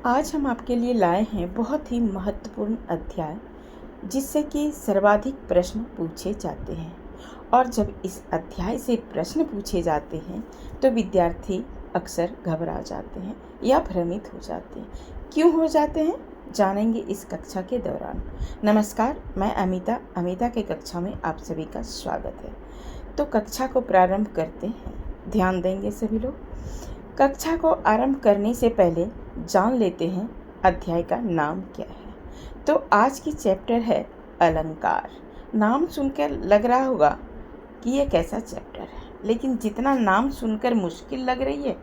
आज हम आपके लिए लाए हैं बहुत ही महत्वपूर्ण अध्याय, जिससे कि सर्वाधिक प्रश्न पूछे जाते हैं। और जब इस अध्याय से प्रश्न पूछे जाते हैं तो विद्यार्थी अक्सर घबरा जाते हैं या भ्रमित हो जाते हैं। क्यों हो जाते हैं, जानेंगे इस कक्षा के दौरान। नमस्कार, मैं अमिता के कक्षा में आप सभी का स्वागत है। तो कक्षा को प्रारंभ करते हैं। ध्यान देंगे सभी लोग। कक्षा को आरंभ करने से पहले जान लेते हैं अध्याय का नाम क्या है। तो आज की चैप्टर है अलंकार। नाम सुनकर लग रहा होगा कि ये कैसा चैप्टर है, लेकिन जितना नाम सुनकर मुश्किल लग रही है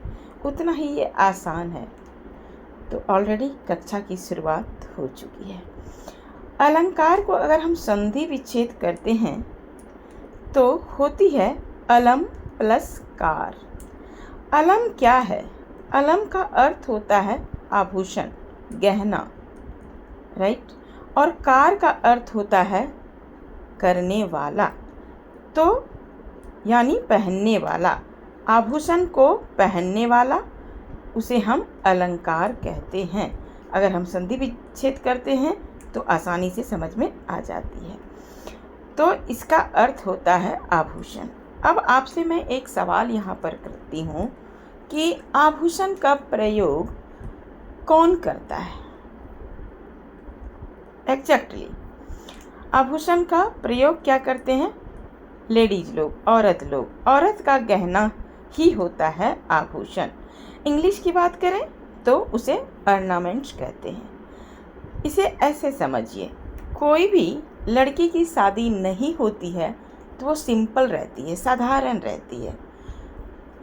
उतना ही ये आसान है। तो ऑलरेडी कक्षा की शुरुआत हो चुकी है। अलंकार को अगर हम संधि विच्छेद करते हैं तो होती है अलम प्लस कार। अलम क्या है? अलम का अर्थ होता है आभूषण, गहना, राइट। और कार का अर्थ होता है करने वाला, तो यानी पहनने वाला। आभूषण को पहनने वाला उसे हम अलंकार कहते हैं। अगर हम संधि विच्छेद करते हैं तो आसानी से समझ में आ जाती है। तो इसका अर्थ होता है आभूषण। अब आपसे मैं एक सवाल यहाँ पर करती हूँ कि आभूषण का प्रयोग कौन करता है? एग्जैक्टली आभूषण का प्रयोग क्या करते हैं? लेडीज लोग, औरत लोग। औरत का गहना ही होता है आभूषण। इंग्लिश की बात करें तो उसे ऑर्नामेंट्स कहते हैं। इसे ऐसे समझिए, कोई भी लड़की की शादी नहीं होती है तो वो सिंपल रहती है, साधारण रहती है।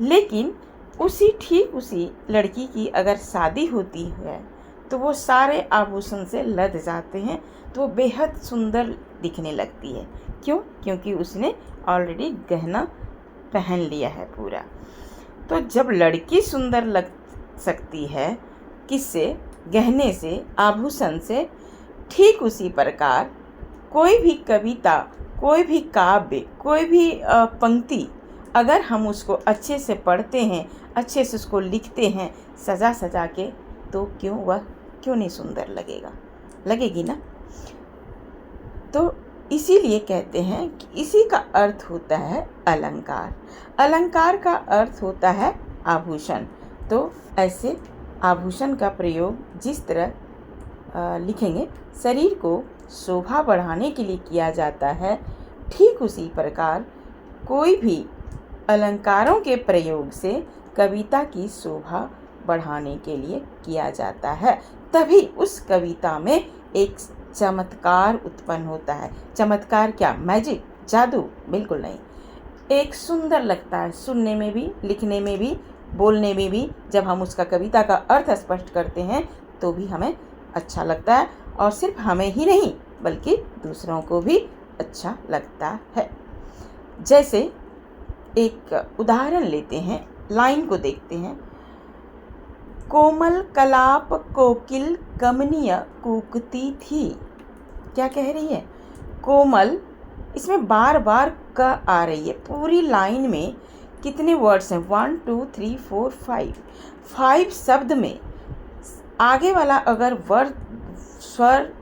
लेकिन उसी लड़की की अगर शादी होती है तो वो सारे आभूषण से लद जाते हैं, तो वो बेहद सुंदर दिखने लगती है। क्यों? क्योंकि उसने ऑलरेडी गहना पहन लिया है पूरा। तो जब लड़की सुंदर लग सकती है किससे? गहने से, आभूषण से। ठीक उसी प्रकार कोई भी कविता, कोई भी काव्य, कोई भी पंक्ति अगर हम उसको अच्छे से पढ़ते हैं, अच्छे से उसको लिखते हैं सजा सजा के, तो क्यों नहीं सुंदर लगेगा? लगेगी ना। तो इसीलिए कहते हैं कि इसी का अर्थ होता है अलंकार। अलंकार का अर्थ होता है आभूषण। तो ऐसे आभूषण का प्रयोग जिस तरह लिखेंगे शरीर को शोभा बढ़ाने के लिए किया जाता है, ठीक उसी प्रकार कोई भी अलंकारों के प्रयोग से कविता की शोभा बढ़ाने के लिए किया जाता है। तभी उस कविता में एक चमत्कार उत्पन्न होता है। चमत्कार क्या? मैजिक, जादू? बिल्कुल नहीं। एक सुंदर लगता है सुनने में भी, लिखने में भी, बोलने में भी। जब हम उसका कविता का अर्थ स्पष्ट करते हैं तो भी हमें अच्छा लगता है, और सिर्फ हमें ही नहीं बल्कि दूसरों को भी अच्छा लगता है। जैसे एक उदाहरण लेते हैं, लाइन को देखते हैं। कोमल कलाप कोकिल कमनीय कूकती थी। क्या कह रही है? कोमल, इसमें बार बार क आ रही है। पूरी लाइन में कितने वर्ड्स हैं? 1 2 3 4 5 शब्द में आगे वाला अगर वर्ण, स्वर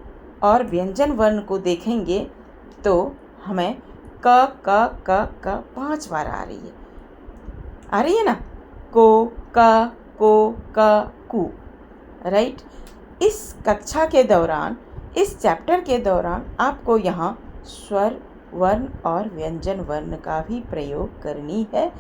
और व्यंजन वर्ण को देखेंगे तो हमें क क क क 5 बार आ रही है ना। को, क, को, क, कु, राइट। इस कक्षा के दौरान, इस चैप्टर के दौरान आपको यहाँ स्वर, वर्ण और व्यंजन वर्ण का भी प्रयोग करनी है।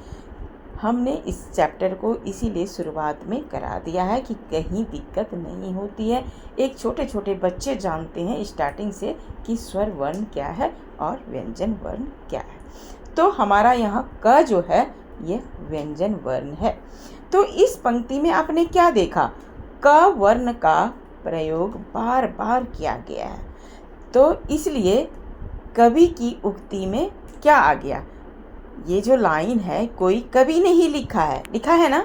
हमने इस चैप्टर को इसीलिए शुरुआत में करा दिया है कि कहीं दिक्कत नहीं होती है। एक छोटे छोटे बच्चे जानते हैं स्टार्टिंग से कि स्वर वर्ण क्या है और व्यंजन वर्ण क्या है। तो हमारा यहाँ क जो है ये व्यंजन वर्ण है। तो इस पंक्ति में आपने क्या देखा? क वर्ण का प्रयोग बार बार किया गया है। तो इसलिए कवि की उक्ति में क्या आ गया? ये जो लाइन है कोई कवि ने ही लिखा है ना।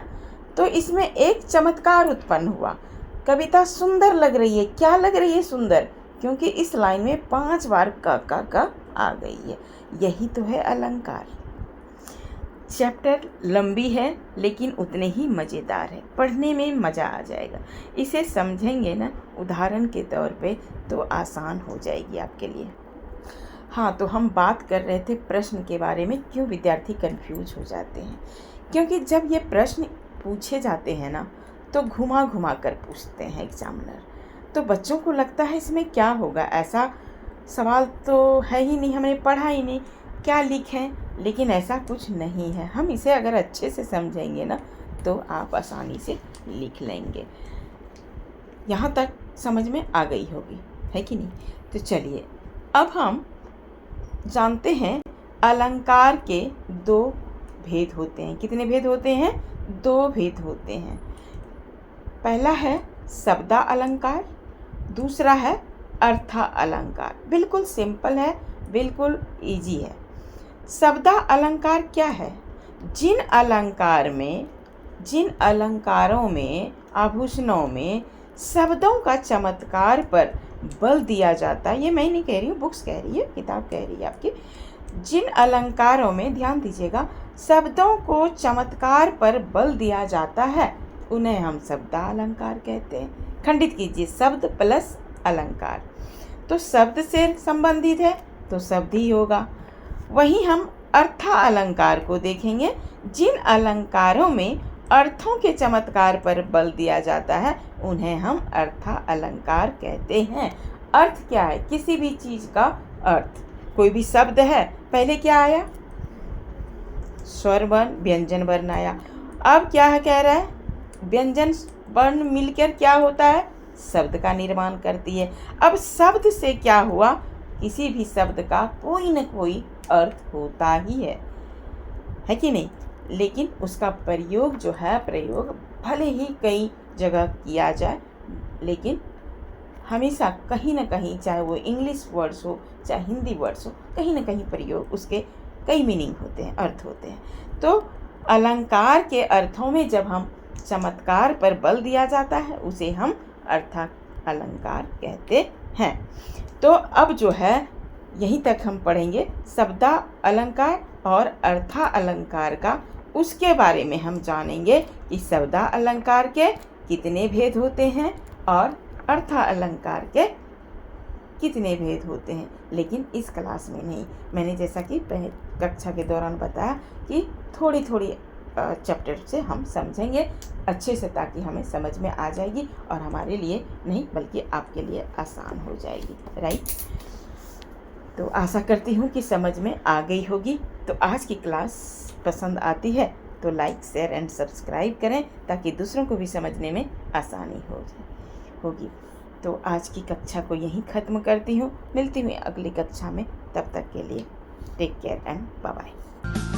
तो इसमें एक चमत्कार उत्पन्न हुआ। कविता सुंदर लग रही है। क्या लग रही है? सुंदर। क्योंकि इस लाइन में 5 बार क आ गई है। यही तो है अलंकार। चैप्टर लंबी है लेकिन उतने ही मज़ेदार है, पढ़ने में मज़ा आ जाएगा। इसे समझेंगे ना उदाहरण के तौर पे तो आसान हो जाएगी आपके लिए। हाँ, तो हम बात कर रहे थे प्रश्न के बारे में, क्यों विद्यार्थी कंफ्यूज हो जाते हैं। क्योंकि जब ये प्रश्न पूछे जाते हैं ना तो घुमा घुमा कर पूछते हैं एग्जामिनर, तो बच्चों को लगता है इसमें क्या होगा, ऐसा सवाल तो है ही नहीं, हमने पढ़ा ही नहीं, क्या लिखें। लेकिन ऐसा कुछ नहीं है, हम इसे अगर अच्छे से समझेंगे ना तो आप आसानी से लिख लेंगे। यहाँ तक समझ में आ गई होगी, है कि नहीं। तो चलिए अब हम जानते हैं अलंकार के दो भेद होते हैं। कितने भेद होते हैं? दो भेद होते हैं। पहला है शब्दा अलंकार, दूसरा है अर्था अलंकार। बिल्कुल सिंपल है, बिल्कुल इजी है। शब्दा अलंकार क्या है? जिन अलंकारों में आभूषणों में शब्दों का चमत्कार पर बल दिया जाता है, ये मैं नहीं कह रही हूँ, बुक्स कह रही है, किताब कह रही है आपकी। जिन अलंकारों में, ध्यान दीजिएगा, शब्दों को चमत्कार पर बल दिया जाता है उन्हें हम शब्दा अलंकार कहते हैं। खंडित कीजिए, शब्द प्लस अलंकार, तो शब्द से संबंधित है तो शब्द ही होगा। वहीं हम अर्था अलंकार को देखेंगे। जिन अलंकारों में अर्थों के चमत्कार पर बल दिया जाता है उन्हें हम अर्था अलंकार कहते हैं। अर्थ क्या है? किसी भी चीज़ का अर्थ। कोई भी शब्द है, पहले क्या आया? स्वर वर्ण व्यंजन वर्ण आया। अब क्या है कह रहा है? व्यंजन वर्ण मिलकर क्या होता है? शब्द का निर्माण करती है। अब शब्द से क्या हुआ? किसी भी शब्द का कोई न कोई अर्थ होता ही है कि नहीं। लेकिन उसका प्रयोग जो है, प्रयोग भले ही कई जगह किया जाए, लेकिन हमेशा कहीं ना कहीं, चाहे वो इंग्लिश वर्ड्स हो चाहे हिंदी वर्ड्स हो, कहीं ना कहीं प्रयोग उसके कई मीनिंग होते हैं, अर्थ होते हैं। तो अलंकार के अर्थों में जब हम चमत्कार पर बल दिया जाता है उसे हम अर्था अलंकार कहते हैं। तो अब जो है यहीं तक हम पढ़ेंगे शब्दा अलंकार और अर्था अलंकार का। उसके बारे में हम जानेंगे कि शब्दा अलंकार के कितने भेद होते हैं और अर्था अलंकार के कितने भेद होते हैं। लेकिन इस क्लास में नहीं, मैंने जैसा कि कक्षा के दौरान बताया कि थोड़ी थोड़ी चैप्टर से हम समझेंगे अच्छे से, ताकि हमें समझ में आ जाएगी और हमारे लिए नहीं बल्कि आपके लिए आसान हो जाएगी, राइट। तो आशा करती हूँ कि समझ में आ गई होगी। तो आज की क्लास पसंद आती है तो लाइक शेयर एंड सब्सक्राइब करें ताकि दूसरों को भी समझने में आसानी होगी। तो आज की कक्षा को यहीं ख़त्म करती हूँ। मिलती हूँ अगली कक्षा में, तब तक के लिए take care and bye bye.